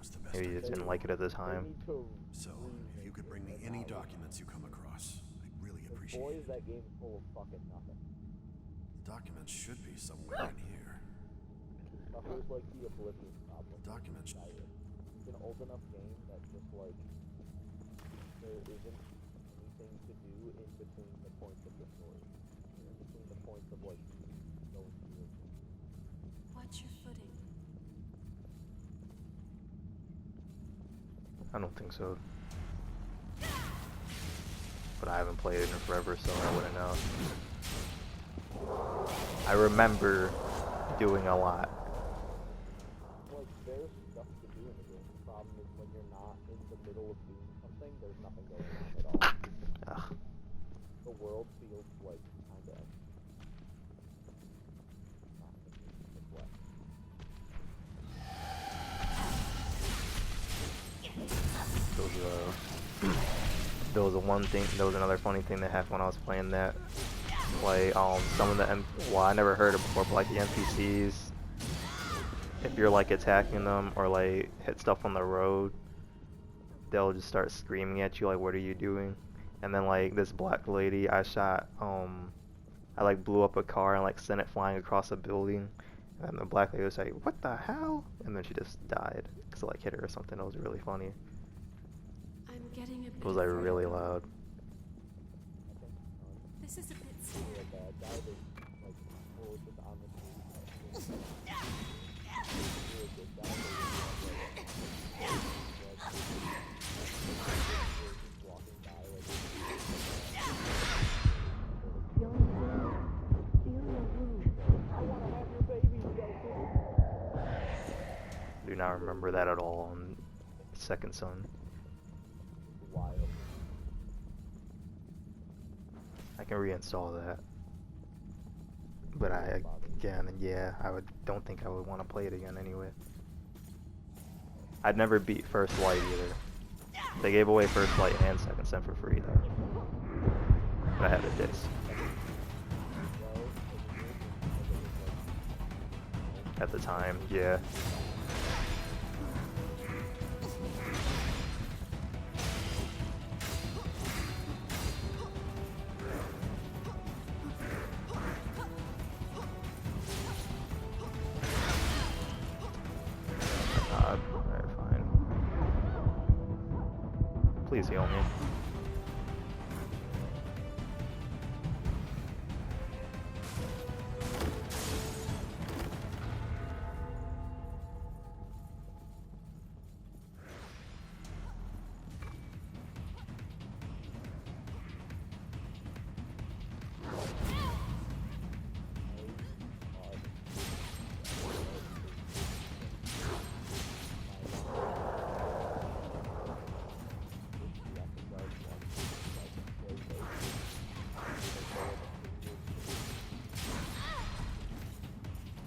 was the best Maybe you just didn't like it at the time. So, if you could bring me any documents you come across, I'd really appreciate Boy, it. is that game full of fucking nothing. The documents should be somewhere in here. Suffers like the Oblivion problem. Documents. It's an old enough game that just like there isn't anything to do in between the points of the story. In between the points of like going through it. Watch your footing. I don't think so. But I haven't played it in forever, so I wouldn't know. I remember doing a lot. Like there's stuff to do in the game. The problem is when you're not in the middle of doing something, there's nothing going on at all. Ugh. The world feels like kinda not neglected. There was a one thing. There was another funny thing that happened when I was playing that. Like some of the well, I never heard it before, but like the NPCs, if you're like attacking them or like hit stuff on the road, they'll just start screaming at you like, "What are you doing?" And then like this black lady, I shot. I like blew up a car and like sent it flying across a building. And the black lady was like, "What the hell?" And then she just died because it like hit her or something. It was really funny. I'm getting a bit It was like really loud. This is a bit scary. I do not remember that at all on Second Son. Wild. I can reinstall that. But don't think I would want to play it again anyway. I'd never beat First Light either. They gave away First Light and Second Son for free though. But I had a disc. At the time, yeah. Alright, fine. Please heal me.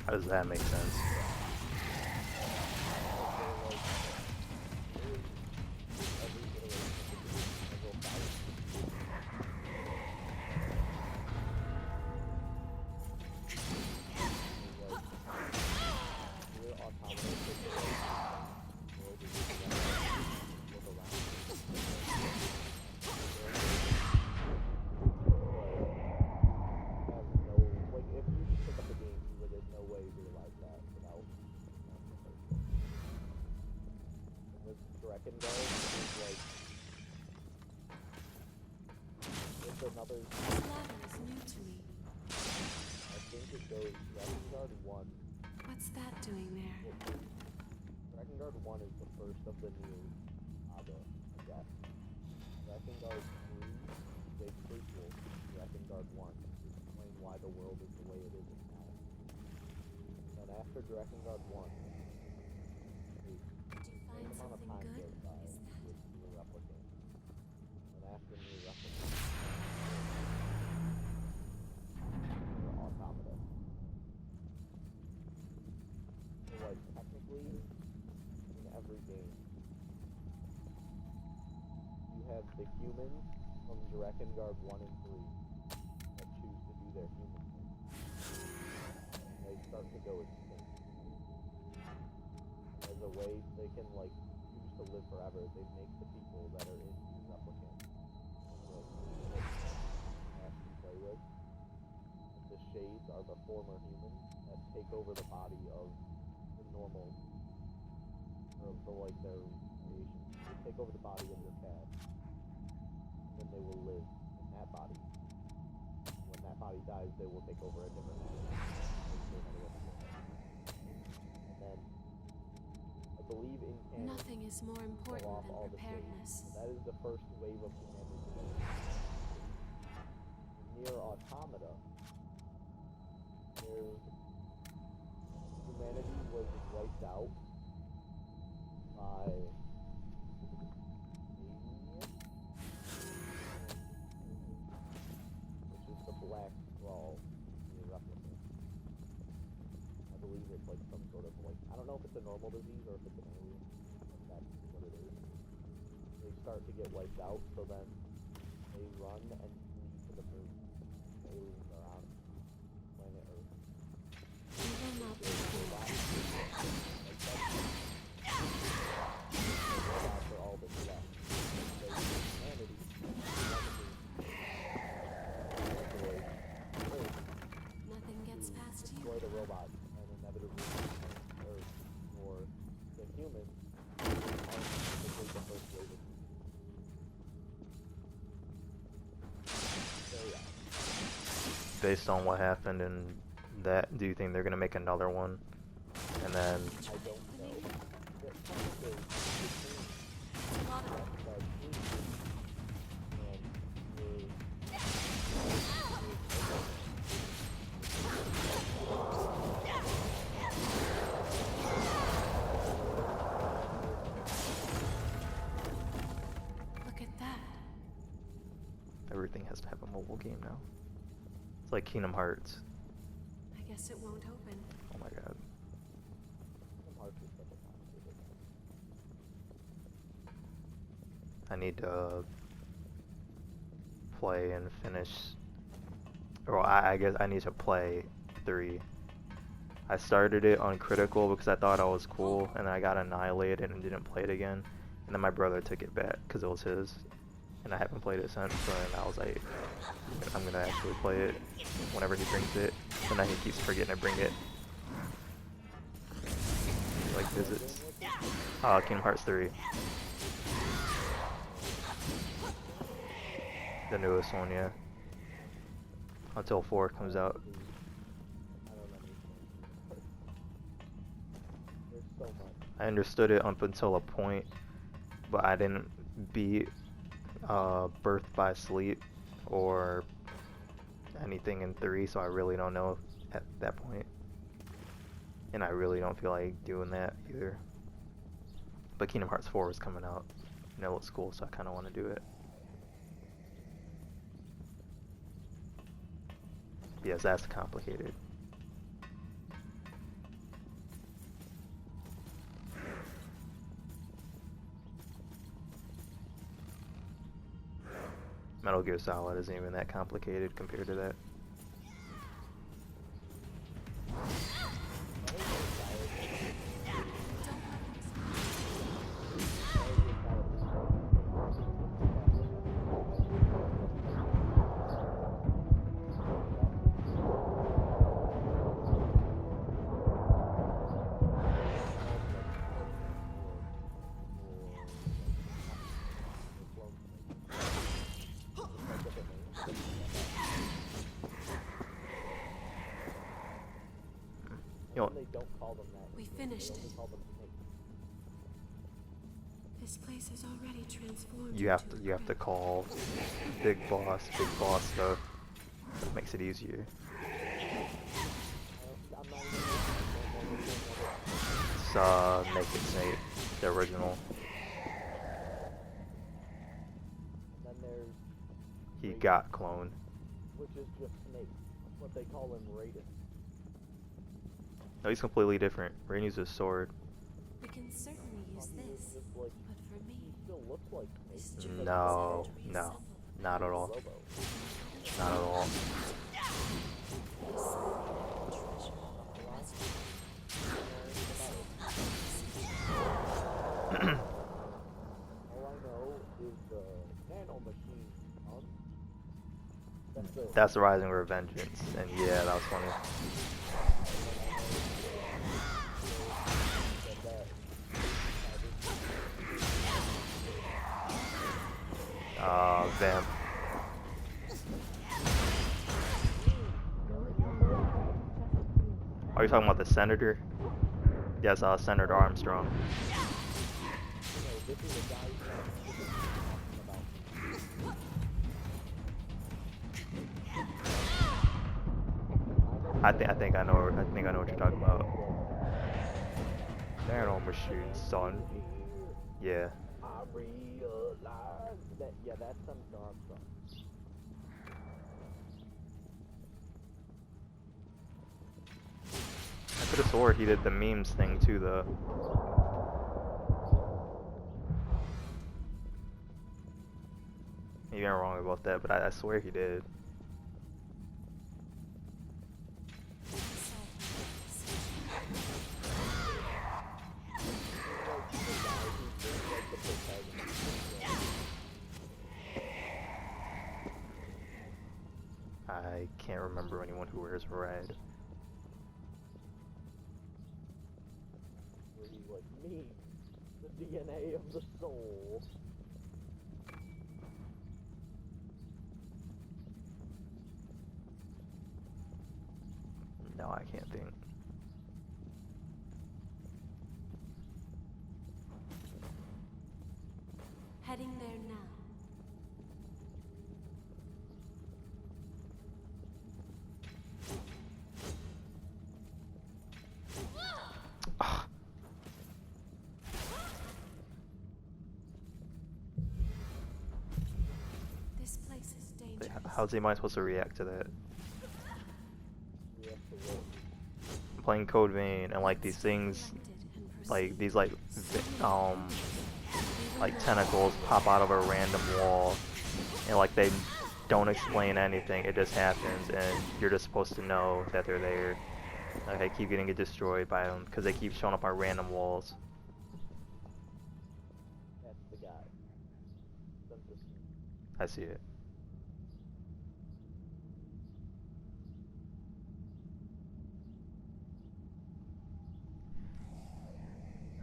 How does that make sense? Another. The ladder is new to me. I think it goes Drakengard 1. What's that doing there? Drakengard 1 is the first of the new saga, I guess. Drakengard 3, big prequel. Drakengard 1 to explain why the world is the way it is now. And after Drakengard 1, Did you find amount of something time good? goes by Is that with New Replicant. And after New Replicant, Automata. So like technically, in every game, you have the humans from Drakengard 1 and 3 that choose to do their human thing. And they start to go extinct. As a way they can like choose to live forever. They make the people that are in replicants to play with. And the shades are the former humans that take over the body of the normal, or the like their creation. They take over the body of your cat, then they will live in that body. When that body dies, they will take over a different body. And then, I believe in canon, Nothing is more kill important off all than the shades. preparedness. And that is the first wave of humanity. Near Automata, humanity was wiped out by which is the Black Scrawl in Replica. I believe it's like some sort of like, I don't know if it's a normal disease or if it's an alien, but that's what it is. They start to get wiped out, so then they run and flee to the moon. The aliens are on planet Earth. We will not be fooled. Robots are all that's left. So humanity, Nothing gets past you. destroy the robots and inevitably return Earth for the humans are typically the first wave of humans. So yeah. Based on what happened and that, do you think they're gonna make another one? And then I don't know. The point is, It's a lot of that humans Look at that. everything has to have a mobile game now. It's like Kingdom Hearts. I guess it won't open. Oh my god. Hearts is such a complicated game. I need to play and finish. Or I guess I need to play 3. I started it on critical because I thought I was cool, and then I got annihilated and didn't play it again. And then my brother took it back because it was his, and I haven't played it since. So then I was like, I'm gonna actually play it whenever he brings it. And then he keeps forgetting to bring it. Like visits. Kingdom Hearts 3. The newest one, yeah. Until 4 comes out. I don't understand. There's so much. I understood it up until a point, but I didn't beat Birth by Sleep or anything in 3, so I really don't know at that point. And I really don't feel like doing that either. But Kingdom Hearts 4 is coming out, and it looks cool, so I kind of want to do it. Yes, that's complicated. Metal Gear Solid isn't even that complicated compared to that. You know, They don't call them that. We They finished only it. call them snakes. This place has already transformed. you have into to a you have to crypt. call big boss stuff. Makes it easier. I'm not even It's Naked Snake, the original. And then there's He got cloned. which is just snakes. What they call him Raiden. No, he's completely different. Rain uses a sword. We can certainly use He was this, just like, but for me, he still looks like this snakes. journey because No, he's no, not at all. Robo. Not at all. Nano Machine. That's the. That's the Rising Revengeance, and yeah, that was funny. Vamp. Are you talking about the Senator? Yes, Senator Armstrong. This is a guy who's I think I know what you're talking about. Nano Machine, son. Yeah. I realize that, yeah, that's some dark stuff. I could have swore he did the memes thing too, though. Maybe I'm wrong about that, but I swear he did. I can't remember anyone who wears red. Where he's like, me, the DNA of the soul. No, I can't think. Heading there now. This place is dangerous. How's am I supposed to react to that? We have to work. I'm playing Code Vein, and like these things, like these like tentacles pop out of a random wall, and like they don't explain anything. It just happens, and you're just supposed to know that they're there. Like I keep getting destroyed by them because they keep showing up on random walls. That's the guy. I see it.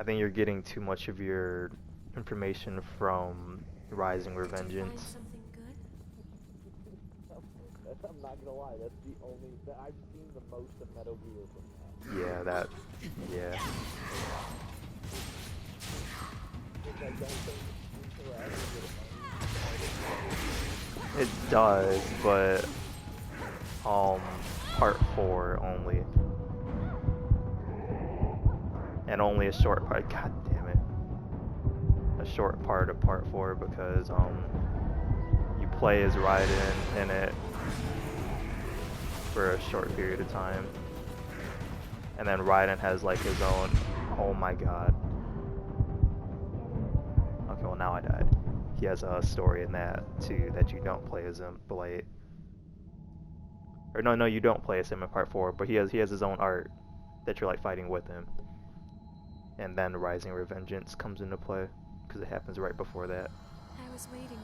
I think you're getting too much of your information from Rising Did you find Revengeance. something good? I'm not gonna lie, that's the only that I've seen the most of Metal Gear from that. Yeah, that. Yeah. Which I don't think interacts with It does, but part 4 only. And only a short part. God damn it. A short part of part 4 because you play as Raiden in it for a short period of time. And then Raiden has like his own. Oh my god. Okay, well now I died. He has a story in that too that you don't play as him, Blade. Or no, you don't play as him in part 4, but he has his own art that you're like fighting with him. And then Rising Revengeance comes into play because it happens right before that. I was waiting for you.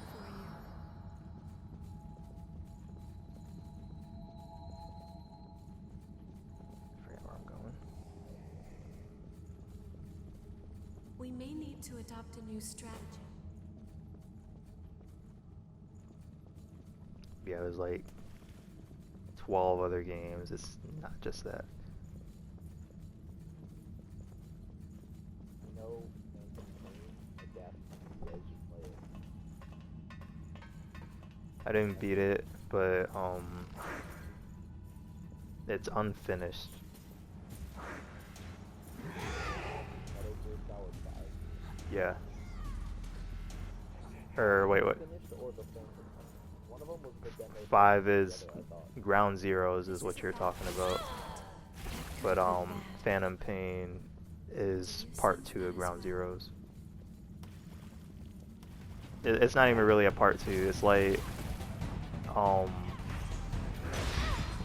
I forget where I'm going. We may need to adopt a new strategy. Yeah, there's like 12 other games. It's not just that. no Phantom Pain adapt as you play it. I didn't beat it, but it's unfinished. Metal Gear Solid 5. Yeah. Or wait, what? Finished or the Phantom Pain? One of them was the demo. 5 is together, I thought. Ground Zeroes is what you're talking about. But Phantom Pain is part 2 of Ground Zeroes. It's not even really a part 2. It's like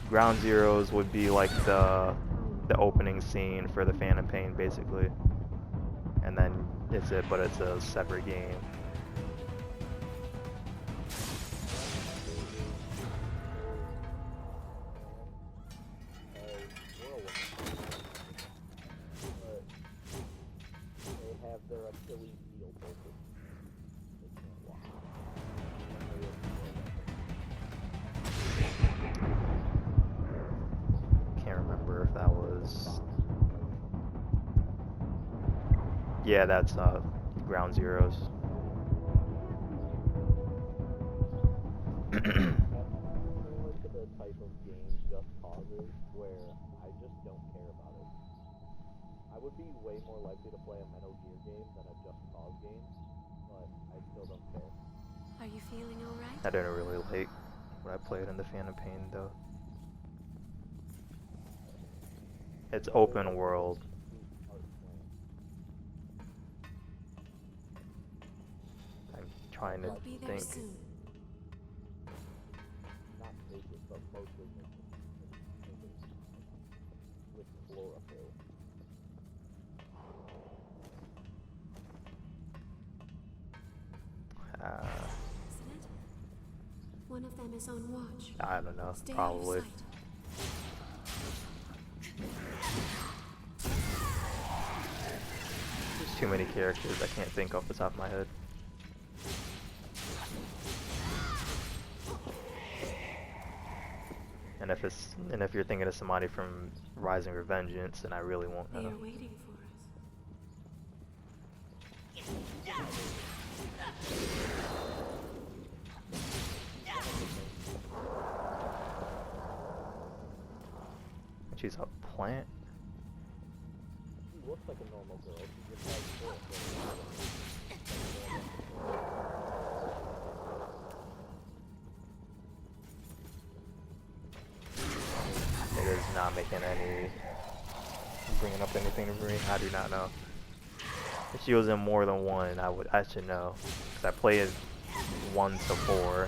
Ground Zeroes would be like the opening scene for the Phantom Pain basically. And then it's it, but it's a separate game. their Achilles heel bolted. They can't walk. Can't remember if that was. Yeah, that's Ground Zeroes. That's similar to the type of game Just Cause is, where I just don't care about it. I would be way more likely to play a Metal Gear game than a Just Cause game, but I still don't care. Are you feeling alright? I didn't really like what I played in the Phantom Pain though. It's open world. I'm trying to We'll be there think. soon. Not naked, but mostly naked. With chlorophyll. Isn't it? One of them is on watch. I don't know. Stay Probably. out of sight. There's too many characters I can't think off the top of my head. And if you're thinking of somebody from Rising Revengeance, then I really won't They know. are waiting for us. She's a plant. She looks like a normal girl. She just has chlorophyll. It is not making any, bringing up anything to me. I do not know. If she was in more than one, I should know. 'Cause I played 1 to 4.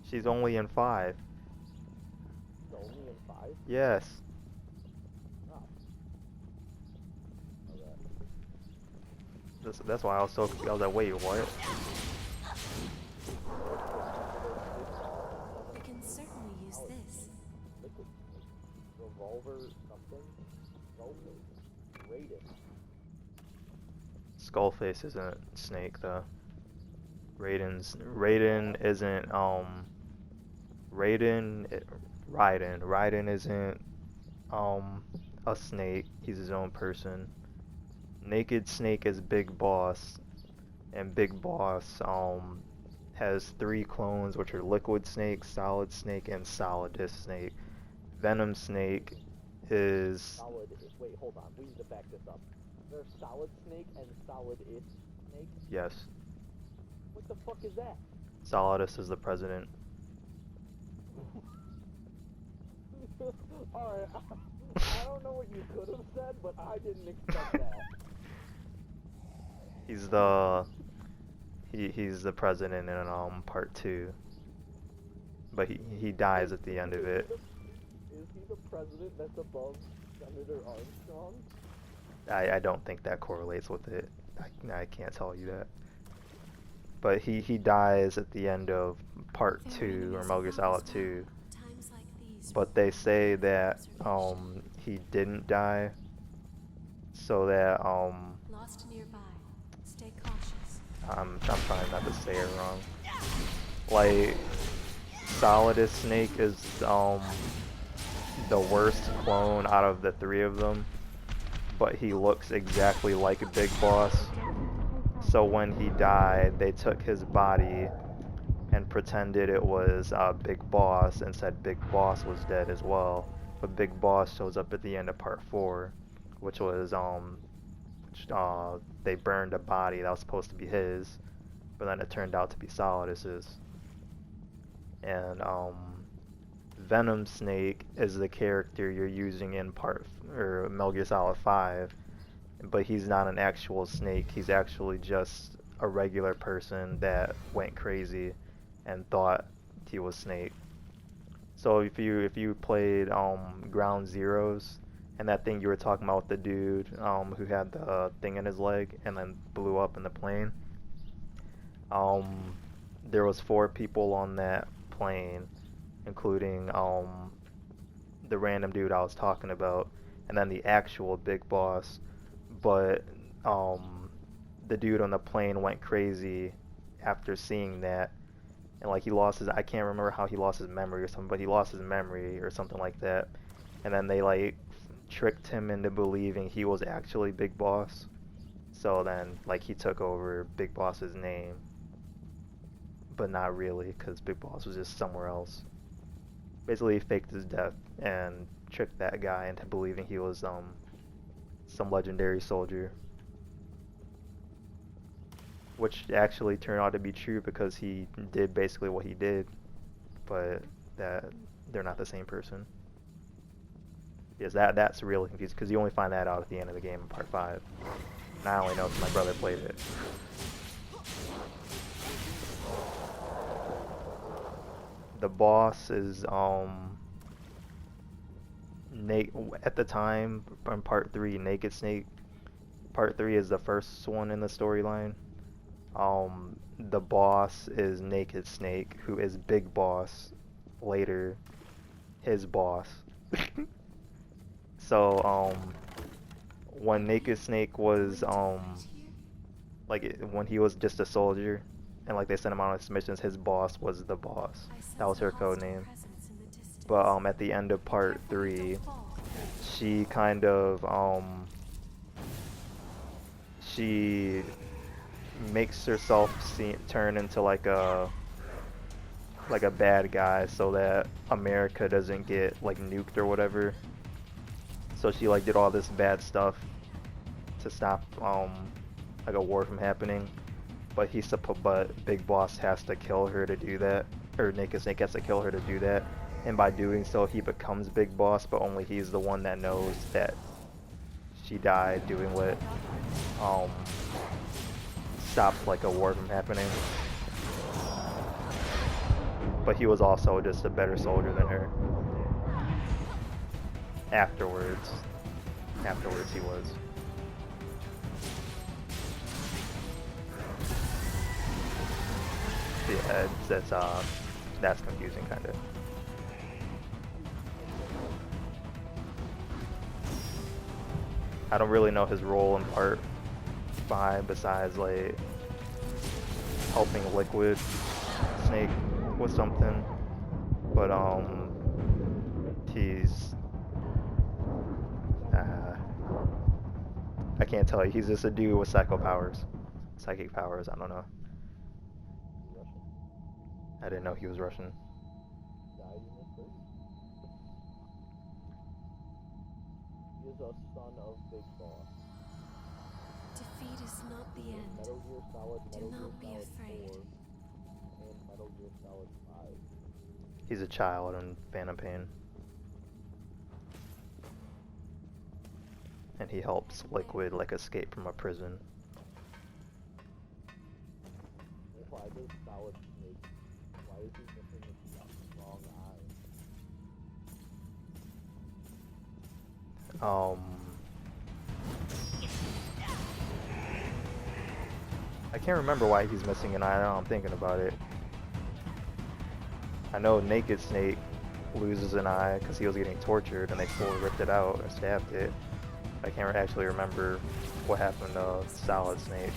She's only in 5. She's only in 5? Yes. Oh. Okay. That's why I was so confused. I was like, wait, what? I can certainly use this. Liquid revolver something? Skullface. Raiden. Skullface isn't Snake though. Raiden isn't Raiden isn't a snake. He's his own person. Naked Snake is Big Boss, and Big Boss has 3 clones, which are Liquid Snake, Solid Snake, and Solidus Snake. Venom Snake is Wait, hold on. We need to back this up. There's Solid Snake and Solid-ish Snake? yes. What the fuck is that? Solidus is the president. Alright, I don't know what you could have said, but I didn't expect that. He's the president in part 2, but he dies at the end of it. Is he the president that's above Senator Armstrong? I don't think that correlates with it. I can't tell you that. But he dies at the end of part 2 or Metal Gear Solid 2. Times like these. But they say that he didn't die, so that Lost nearby. Stay cautious. I'm trying not to say it wrong. Like, Solidus Snake is the worst clone out of the 3 of them, but he looks exactly like a Big Boss. So when he died, they took his body and pretended it was Big Boss and said Big Boss was dead as well. But Big Boss shows up at the end of part 4, which was they burned a body that was supposed to be his, but then it turned out to be Solidus's. And Venom Snake is the character you're using in Metal Gear Solid 5, but he's not an actual snake. He's actually just a regular person that went crazy and thought he was Snake. So if you played Ground Zeroes, and that thing you were talking about with the dude who had the thing in his leg and then blew up in the plane, there was 4 people on that plane, including the random dude I was talking about, and then the actual big boss. But the dude on the plane went crazy after seeing that, and like he lost his, I can't remember how he lost his memory or something, but he lost his memory or something like that. And then they like tricked him into believing he was actually Big Boss. So then like he took over Big Boss's name, but not really, because Big Boss was just somewhere else. Basically he faked his death and tricked that guy into believing he was some legendary soldier. Which actually turned out to be true because he did basically what he did, but that they're not the same person. Yes, that's really confusing because you only find that out at the end of the game in part 5. And I only know because my brother played it. The boss is at the time in part 3, Naked Snake. Part 3 is the first one in the storyline. The boss is Naked Snake, who is Big Boss later, his boss. So when Naked Snake was when he was just a soldier and like they sent him on his missions, his boss was the boss. That was her code name. But at the end of part 3, she kind of she makes herself turn into like a bad guy so that America doesn't get like nuked or whatever. So she like did all this bad stuff to stop like a war from happening. But Big Boss has to kill her to do that, or Naked Snake has to kill her to do that. And by doing so, he becomes Big Boss, but only he's the one that knows that she died doing what stopped like a war from happening. But he was also just a better soldier than her. Afterwards he was. Yeah, that's confusing kind of. I don't really know his role in part 5 besides like helping Liquid Snake with something, but he's I can't tell you. He's just a dude with psychic powers. I don't know. I didn't know he was Russian. He is a son of Big Boss. Defeat is not the end. Metal Gear Solid, Do Metal not be Gear Solid afraid. 4, and Metal Gear Solid 5. He's a child in Phantom Pain. And he helps Liquid like escape from a prison. Why does Solid Snake? Why is he missing his wrong eye? I can't remember why he's missing an eye now I'm thinking about it. I know Naked Snake loses an eye because he was getting tortured and they fully ripped it out and stabbed it. I can't actually remember what happened to Solid Snake.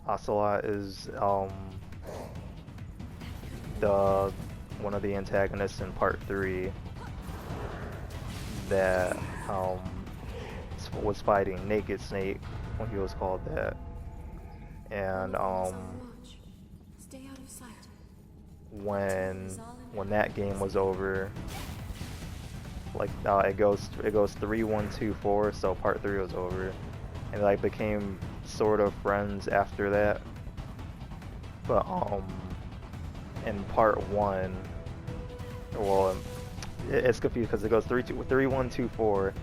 Ocelot is the one of the antagonists in part 3 that was fighting Naked Snake when he was called that. And Stay out of sight. when that game was over, like it goes 3, 1, 2, 4, so part 3 was over, and like became sort of friends after that. But in part 1, well, it's confused because it goes 3, 1, 2, 4.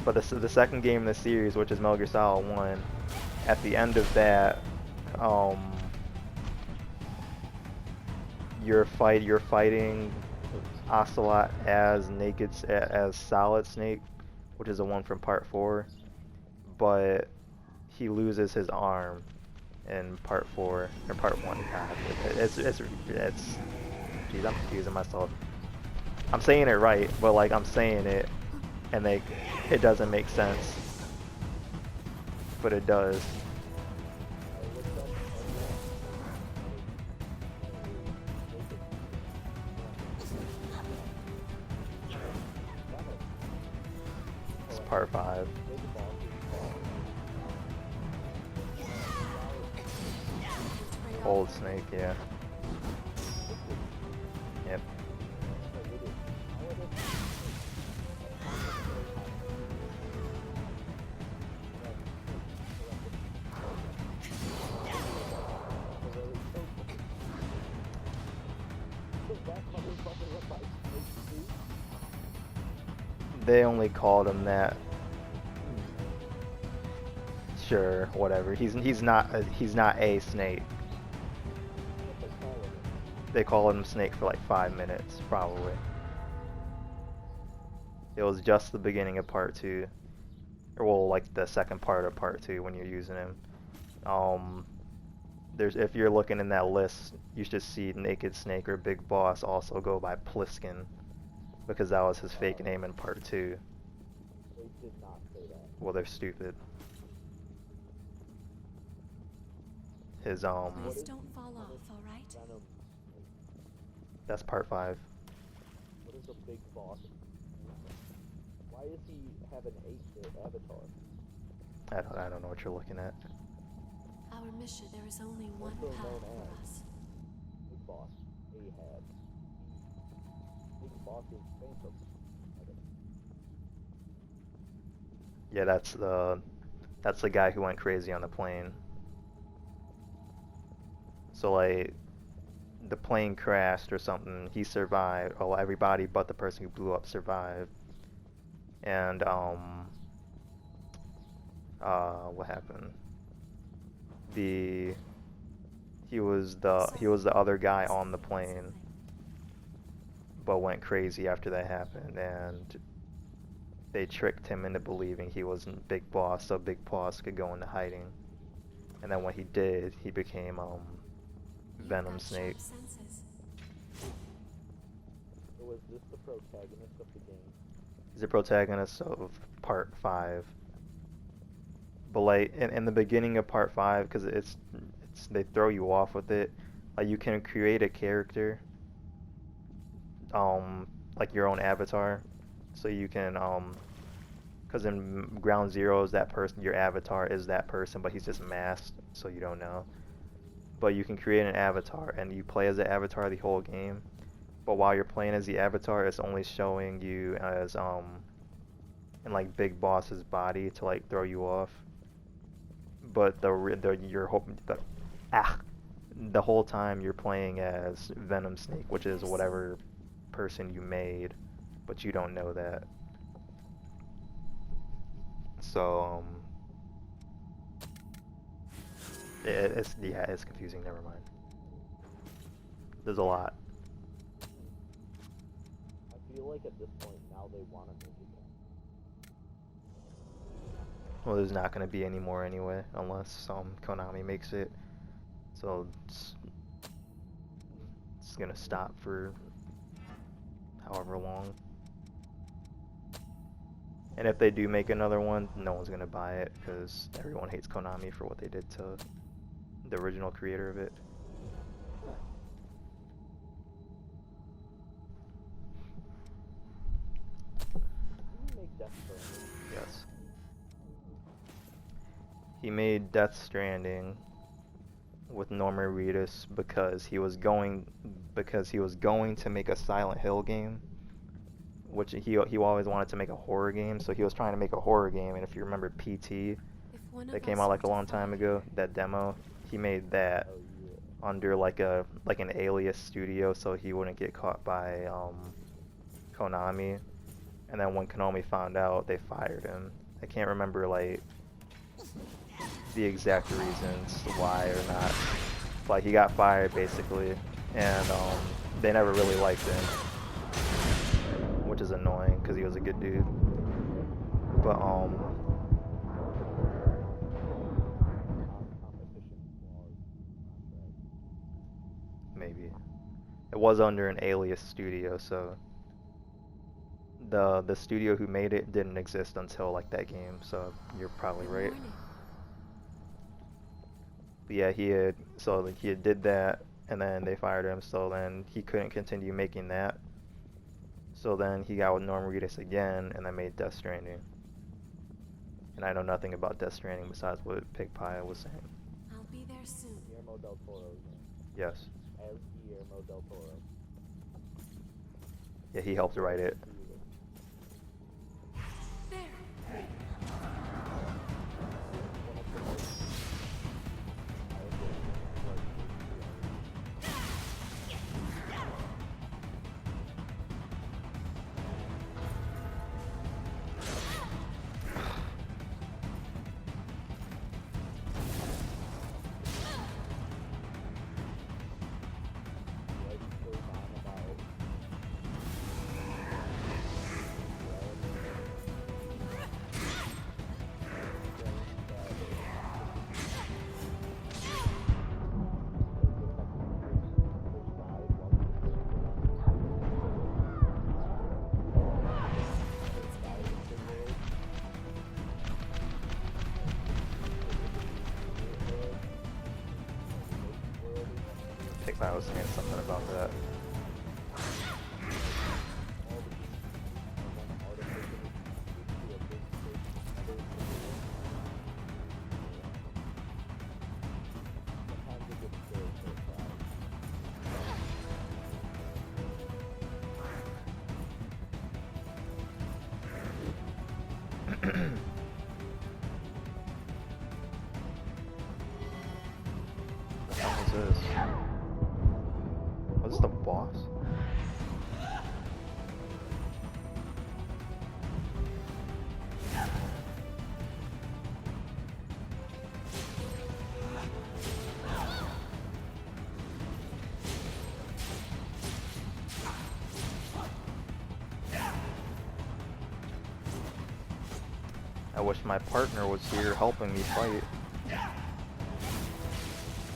But the second game in the series, which is Metal Gear Solid 1, at the end of that, you're fighting Ocelot as Solid Snake, which is the one from part 4, but he loses his arm in part 4 or part 1. God, it's geez, I'm confusing myself. I'm saying it right, but like I'm saying it and it doesn't make sense. But it does. It's part 5. Old Snake, yeah. Yep. They only called him that. Sure, whatever. He's not a snake. They called him Snake for like 5 minutes, probably. It was just the beginning of part 2. Or well, like the second part of part 2 when you're using him. If you're looking in that list, you should see Naked Snake or Big Boss also go by Pliskin, because that was his fake name in part 2. They did not say that. Well, they're stupid. His Please don't fall off, alright? Venom, that's part 5. what is a big boss? Why does he have an 8-bit avatar? I don't know what you're looking at. Our mission, there is only one Also path known for as us. Big Boss, Ahab. Big Boss is Phantom. Yeah, that's the guy who went crazy on the plane. So like the plane crashed or something, he survived. Oh, everybody but the person who blew up survived. And what happened? He was the other guy on the plane, but went crazy after that happened, and they tricked him into believing he wasn't Big Boss, so Big Boss could go into hiding. And then when he did, he became Venom Snake. So is this the protagonist of the game? He's the protagonist of part 5. But like in the beginning of part 5, because it's they throw you off with it. Like you can create a character, like your own avatar, so you can because in Ground Zeroes that person, your avatar is that person, but he's just masked, so you don't know. But you can create an avatar and you play as the avatar the whole game. But while you're playing as the avatar, it's only showing you as in like Big Boss's body to like throw you off. But the whole time you're playing as Venom Snake, which is whatever person you made, but you don't know that. So it's confusing. Never mind. There's a lot. I feel like at this point now they want to make it. Well, there's not going to be any more anyway, unless Konami makes it. So it's going to stop for however long. And if they do make another one, no one's going to buy it, because everyone hates Konami for what they did to the original creator of it. Didn't he make Death Stranding? Yes. He made Death Stranding with Norman Reedus because he was going to make a Silent Hill game, which he always wanted to make a horror game, so he was trying to make a horror game. And if you remember PT, that came out like a long time ago, that demo, he made that Oh yeah. under like an alias studio, so he wouldn't get caught by Konami. And then when Konami found out, they fired him. I can't remember like the exact reasons why or not, but he got fired basically, and they never really liked him, which is annoying because he was a good dude. But Competition clause. It was under an alias studio, so the studio who made it didn't exist until like that game. So you're probably Good right. morning. But yeah, he had did that, and then they fired him. So then he couldn't continue making that. So then he got with Norm Reedus again, and then made Death Stranding. And I know nothing about Death Stranding besides what Pig Pie was saying. I'll be there soon. Guillermo del Toro's Yes. as Guillermo del Toro. Yeah, he helped write it. There. Pig Pie was saying something about that. What the hell is this? What's the boss? I wish my partner was here helping me fight.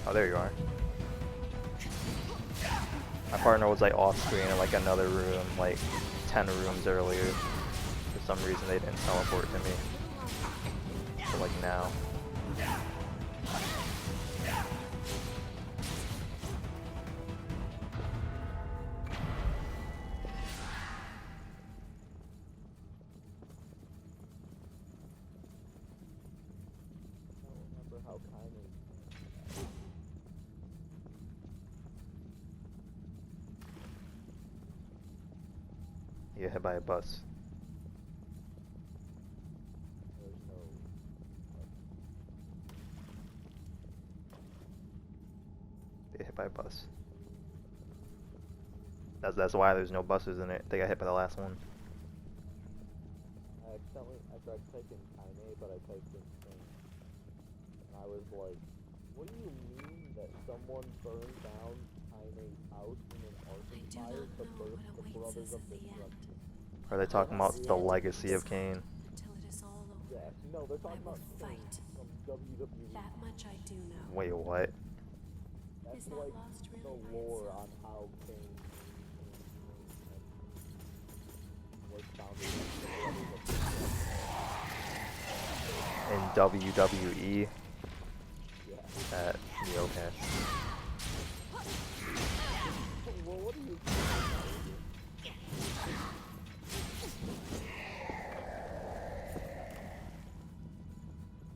Oh, there you are. My partner was like off screen in like another room, like 10 rooms earlier. For some reason they didn't teleport to me. So like now. I don't remember how Kynan. You get hit by a bus. There's no. They get hit by a bus. That's why there's no buses in it. They got hit by the last one. I tried typing Kynan, but I typed in thing. And I was like, what do you mean that someone burned down Kynan's house in an I arson do fire not to know birth what the awaits Brothers us of at the end. Destruction? Are they talking about the legacy of Cain? Until it is all over. Yeah, no, they're I talking will about Kane fight. from WWE. That much I do know. Wait, what? That's Is that like lost the really by lore itself? on how Kane was founded as the Brothers of Destruction. In WWE? Yeah. Yeah, okay. Well, what do you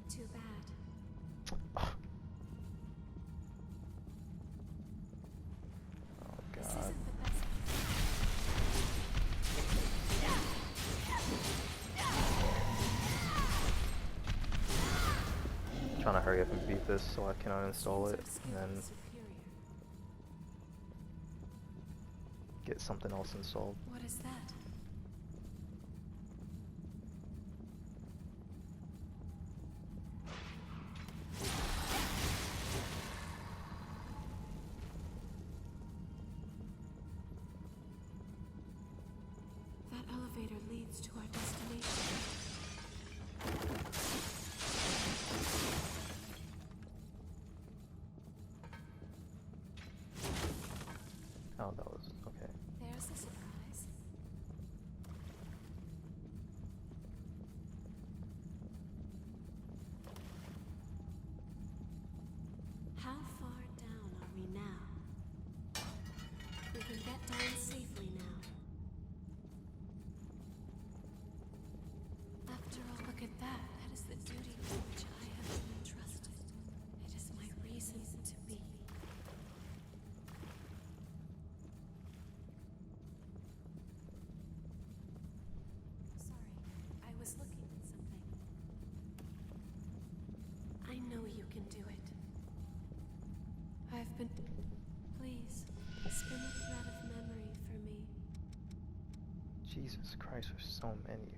Too bad. Oh This god. isn't the best. I'm trying to hurry up and beat this so I can uninstall Seems it our skill and then is superior. get something else installed. What is that? That elevator leads to our destination. Oh, that was was a surprise. How far down are we now? We can get down safely now. After all, look at that. That is the duty for which I have been entrusted. It is my reason to be. Sorry, I was looking at something. I know you can do it. I've been... Please, spin a thread of memory for me. Jesus Christ, there's so many.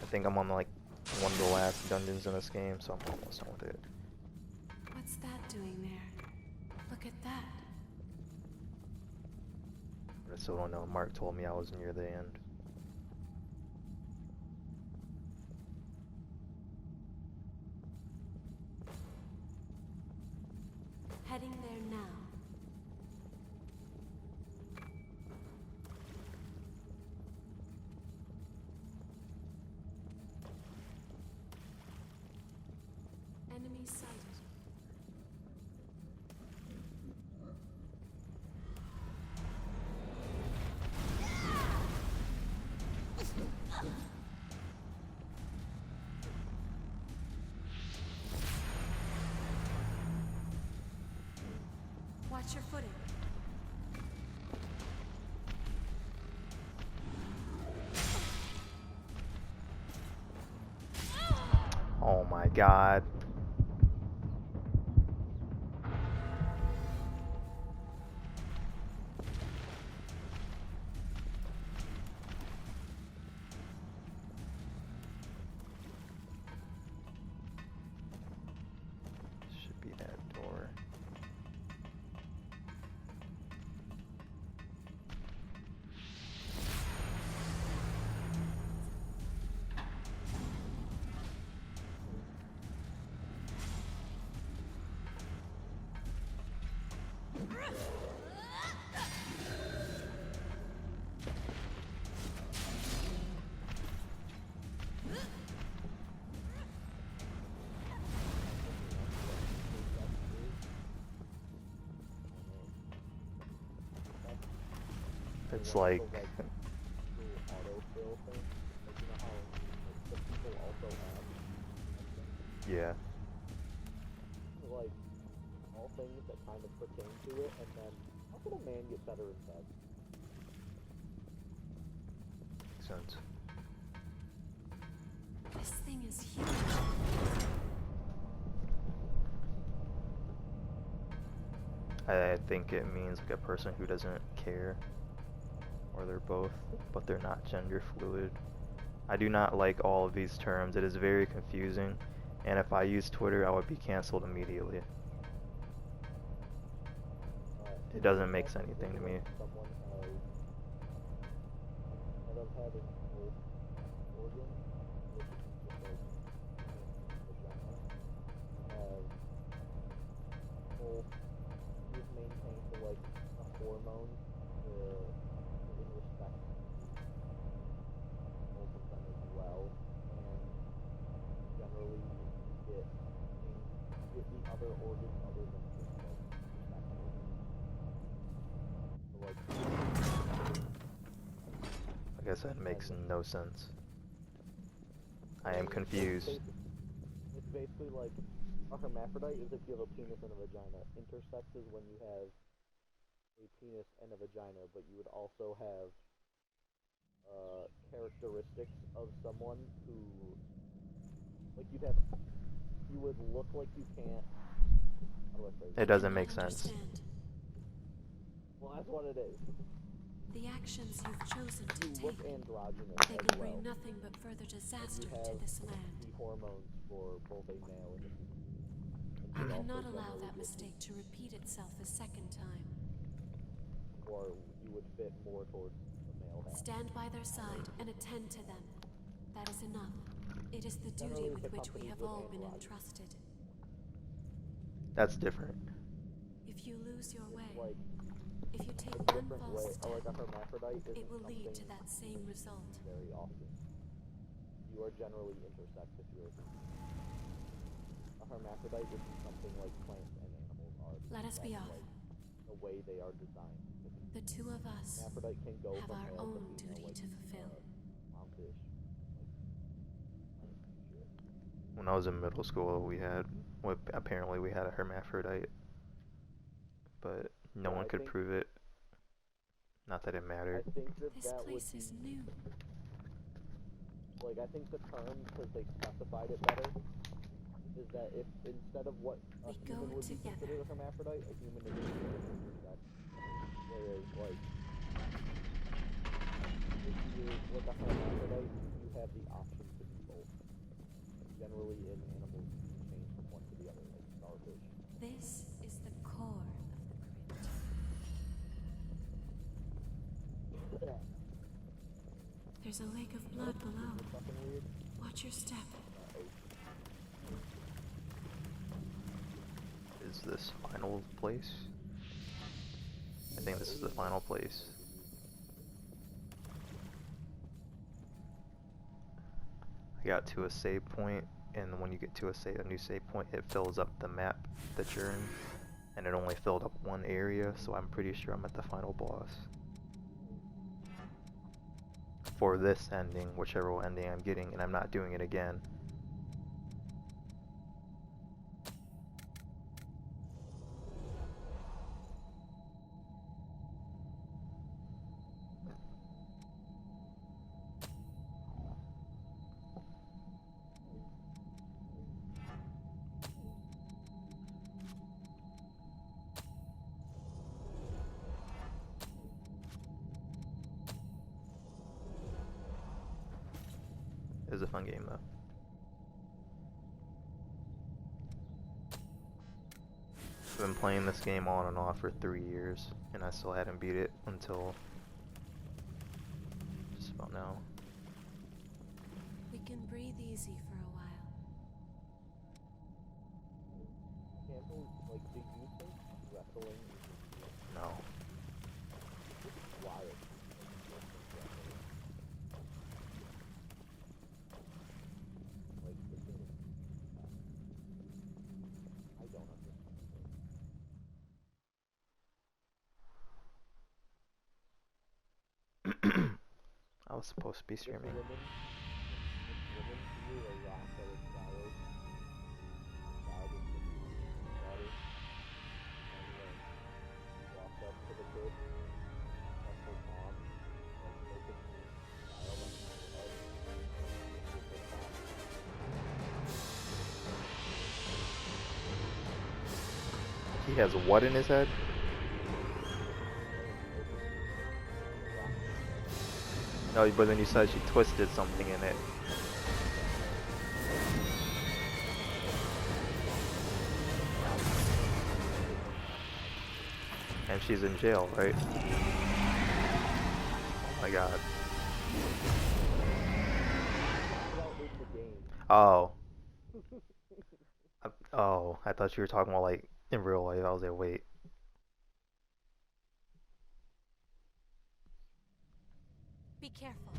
I think I'm on like one of the last dungeons in this game, so I'm almost done with it. What's that doing there? Look at that. But I still don't know. Mark told me I was near the end. Heading there now. Enemy sighted. Watch your footing. Oh my god. Should be that door. It's like, little autofill thing. Like, you know how like, the people also have yeah. like all things that kind of pertain to it, and then how could a man get better in bed? Makes sense. This thing is huge. I think it means like a person who doesn't care, or they're both, but they're not gender fluid. I do not like all of these terms. It is very confusing, and if I use Twitter, I would be canceled immediately. It doesn't make anything to me. Someone has, instead of having both organs, which is just like vagina, have both. You've maintained the like the hormones in respect to both of them as well, and generally you get the other organs other than just like sex organs. So like Like I said, it makes no sense. I am confused. It's basically like a hermaphrodite is if you have a penis and a vagina. Intersex is when you have a penis and a vagina, but you would also have characteristics of someone who, like you would look like you can't. How do I phrase It it? doesn't make sense. Understand. Well, that's what it is. The actions you've chosen to You look take, androgynous they as can well. bring nothing but further You disaster to have this land. the hormones for both a male and a female. And I you would cannot also allow generally that get- mistake to repeat itself a second time. Or you would fit more towards the male half. Stand by their side and attend to them. That is enough. It is the duty Generally, with the which we companies have with all been analogs. entrusted. That's different. If you lose your way, Like if you take a one different way, false or like step, a hermaphrodite isn't it will lead to something that same result. very often. You are generally intersex if you're a female. A hermaphrodite isn't something like plants and animals are. Let us be That's off. like the way they are designed to be. The two of us Hermaphrodite can go have from our male to own female, duty like to fulfill. clownfish, like shit. When I was in middle school, apparently we had a hermaphrodite, but no Yeah, one I could think- prove it. Not that it I mattered. think that This that would place be is new. like I think the term, because they specified it better, is that if instead of what a We human go would be together. considered a hermaphrodite, a human is considered intersex. Whereas like if you're like a hermaphrodite, you have the option to be both. Generally in animals you can change from one to the other, like starfish. This is the core of the crypt. There's a lake of blood below. Fucking weird. Watch your step. Is this final place? I think this is the final place. I got to a save point, and when you get to a new save point, it fills up the map that you're in, and it only filled up one area, so I'm pretty sure I'm at the final boss. For this ending, whichever ending I'm getting, and I'm not doing it again. It was a fun game though. I've been playing this game on and off for 3 years, and I still hadn't beat it until just about now. We can breathe easy for a while. Campbell, like, do you think wrestling is No. wild? Like, the thing is, I don't understand. I was supposed to be If streaming. women threw a rock that was solid into the water, and when she walked up to the kid, pressed her palm, like making her smile on her head, with her palm. He has what in his head? No, but then you said she twisted something in it. And she's in jail, right? Oh my god. Oh. Oh, I thought you were talking about like in real life. I was like, wait. Be careful.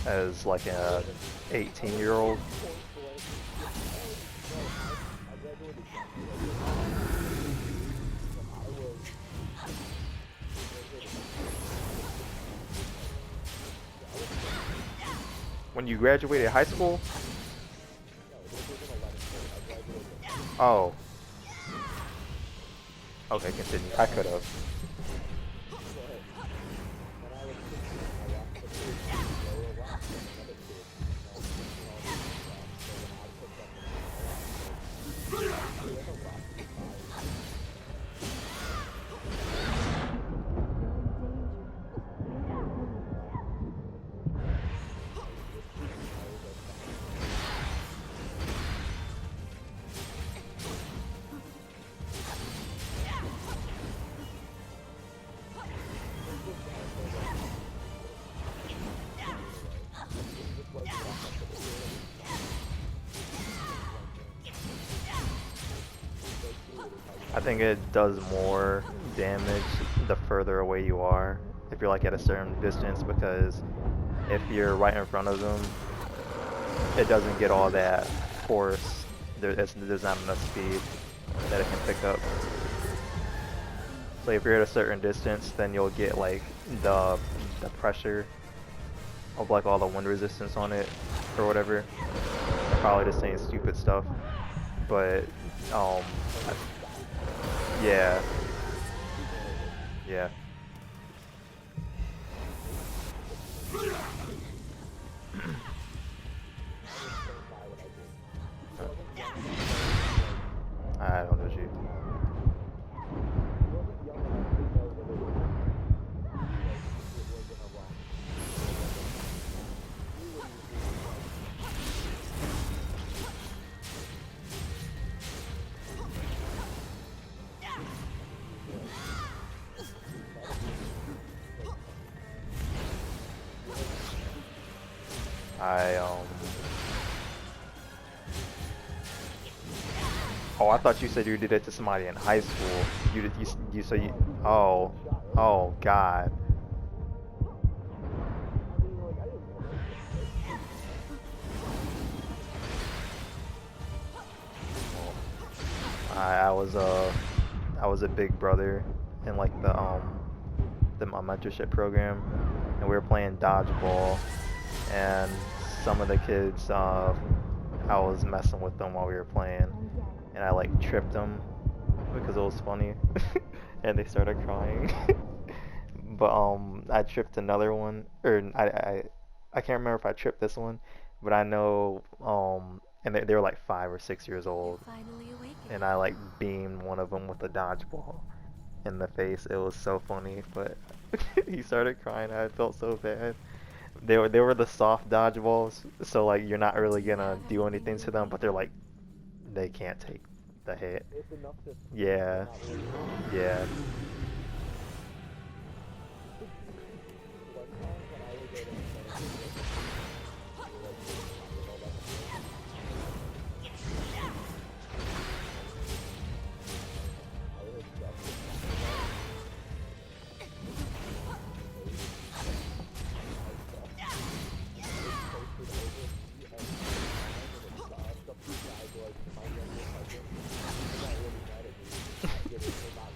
As like a 18-year-old. When you graduated high school? Oh. Okay, continue. I could have. I think it does more damage the further away you are, if you're like at a certain distance, because if you're right in front of them, it doesn't get all that force. There's not enough speed that it can pick up. So if you're at a certain distance, then you'll get like the pressure of like all the wind resistance on it or whatever. I'm probably just saying stupid stuff, but yeah, yeah. I don't know, you. Oh, I thought you said you did it to somebody in high school. Oh God. I was a big brother in like my mentorship program, and we were playing dodgeball, and some of the kids, I was messing with them while we were playing, and I like tripped them because it was funny, and they started crying. But I tripped another one, or I can't remember if I tripped this one, but I know and they were like 5 or 6 years old, and I like beamed one of them with a dodgeball in the face. It was so funny, but he started crying. I felt so bad. They were the soft dodgeballs, so like you're not really gonna do anything to them, but they're like, they can't take the hit. Yeah, yeah.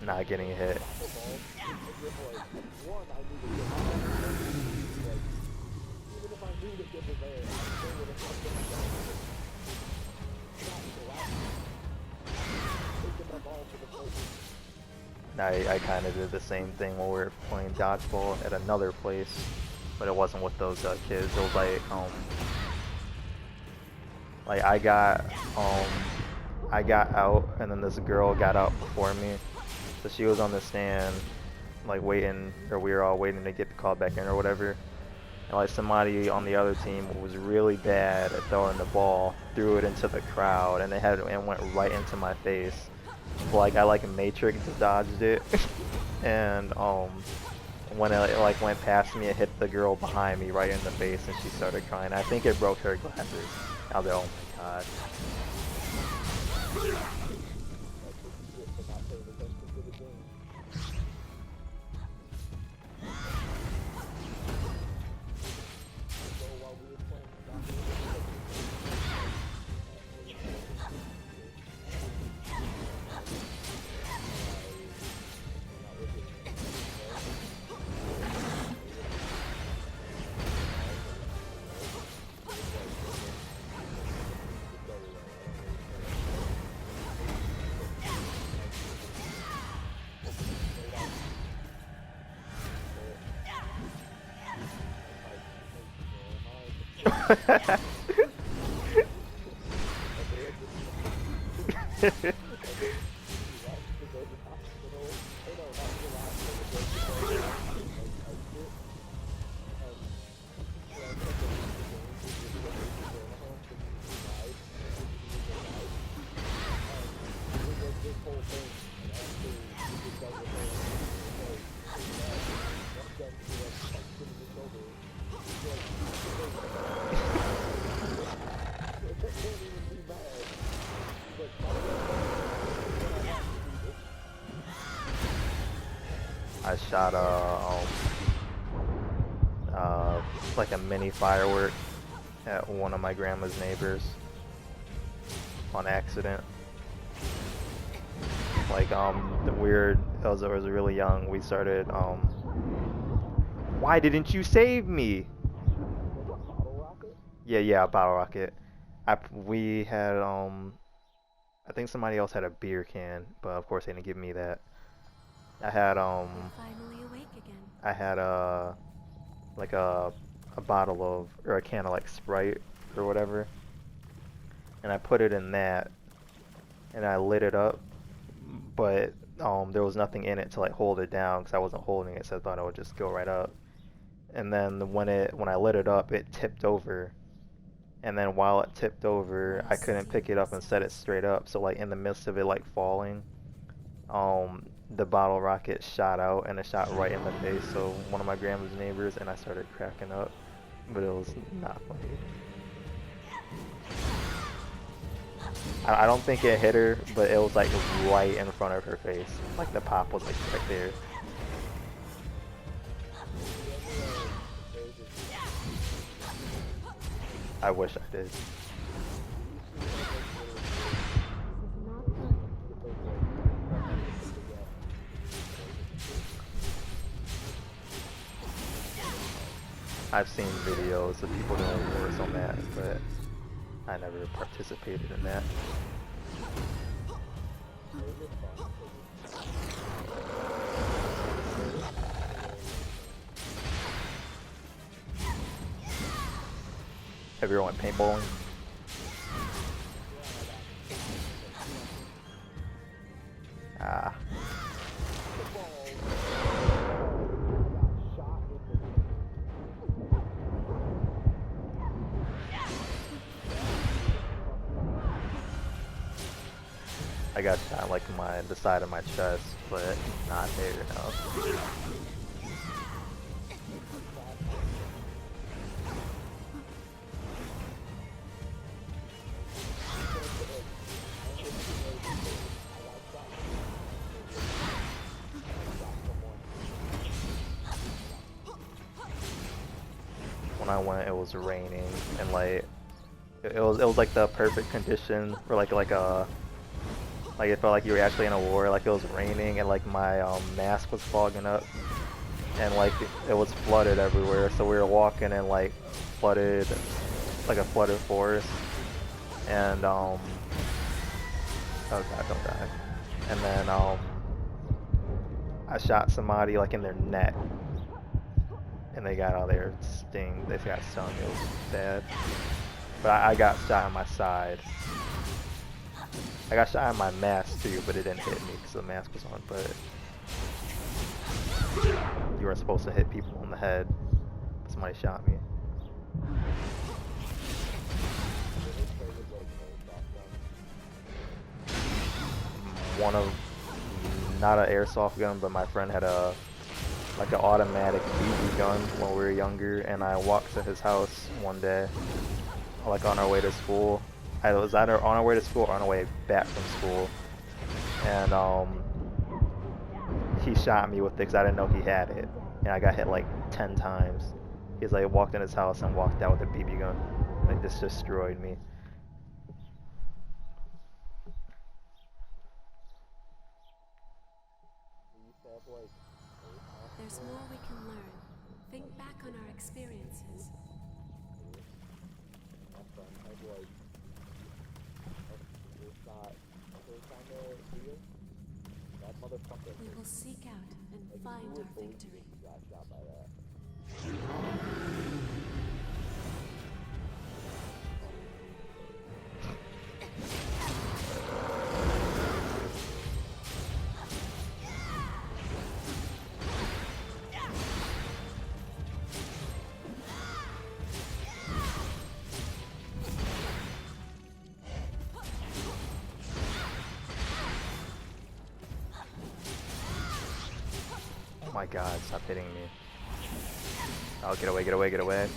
Not getting hit. I kind of did the same thing when we were playing dodgeball at another place, but it wasn't with those kids. It was like I got out, and then this girl got out before me. So she was on the stand, like waiting, or we were all waiting to get the call back in or whatever. And like somebody on the other team was really bad at throwing the ball, threw it into the crowd, and it went right into my face. So, like I like Matrix dodged it, and when it like went past me, it hit the girl behind me right in the face, and she started crying. I think it broke her glasses. I was like, oh my God. I shot like a mini firework at one of my grandma's neighbors on accident. Like the weird, I was really young. We started why didn't you save me? Was it bottle rocket? Yeah, a bottle rocket. We had I think somebody else had a beer can, but of course they didn't give me that. I had You're finally awake again. I had like a bottle of, or a can of like Sprite or whatever, and I put it in that, and I lit it up, but there was nothing in it to like hold it down because I wasn't holding it, so I thought it would just go right up. And then when I lit it up, it tipped over, and then while it tipped over, I couldn't pick it up and set it straight up. So like in the midst of it like falling, the bottle rocket shot out and it shot right in the face. So one of my grandma's neighbors, and I started cracking up, but it was not funny. I don't think it hit her, but it was like right in front of her face. Like the pop was like right there. I wish I did. I've seen videos of people doing wars on that, but I never participated in that. Have you ever went paintballing? Ah. I got shot like the side of my chest, but not there, no. When I went, it was raining, and like it was like the perfect condition for like it felt like you were actually in a war. Like it was raining, and like my mask was fogging up, and like it was flooded everywhere. So we were walking in like flooded, like a flooded forest, and oh god, don't die. And then I shot somebody like in their neck, and they got all their sting. They got stung. It was bad. But I got shot on my side. I got shot on my mask too, but it didn't hit me because the mask was on. But you weren't supposed to hit people on the head. Somebody shot me. One of, not an airsoft gun, but my friend had like an automatic BB gun when we were younger, and I walked to his house one day, like on our way to school. I was either on our way to school or on our way back from school, and he shot me with it because I didn't know he had it, and I got hit like 10 times. He's like walked in his house and walked out with a BB gun. Like this destroyed me. There's more we can learn. Think back on our experiences. We will seek out and find our victory. Oh my god, stop hitting me. Oh, get away, get away, get away.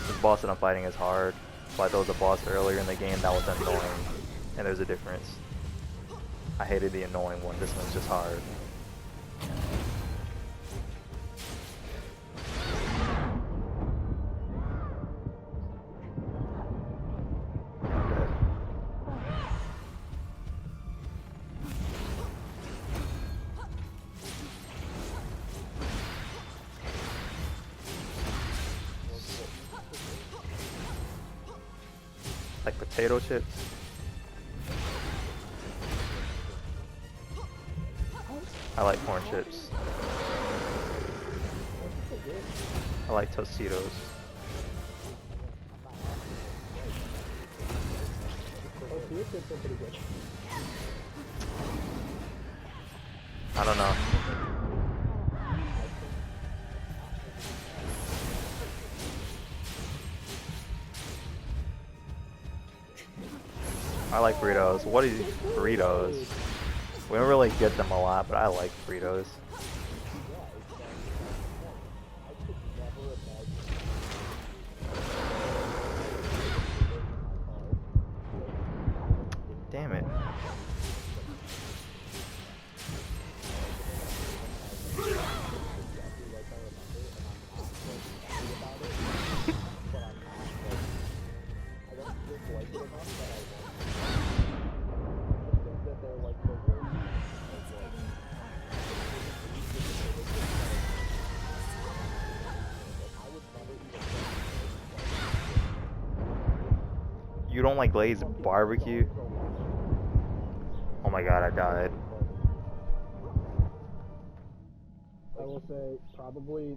This boss that I'm fighting is hard. So I thought the boss earlier in the game that was annoying, and there's a difference. I hated the annoying one. This one's just hard. Okay. Like potato chips. I like corn chips. I like Tostitos. Oh, see, it's been pretty good. I don't know. I like burritos. What is burritos? We don't really get them a lot, but I like burritos. Damn it. You don't like glazed barbecue? Oh my god, I died. I will say probably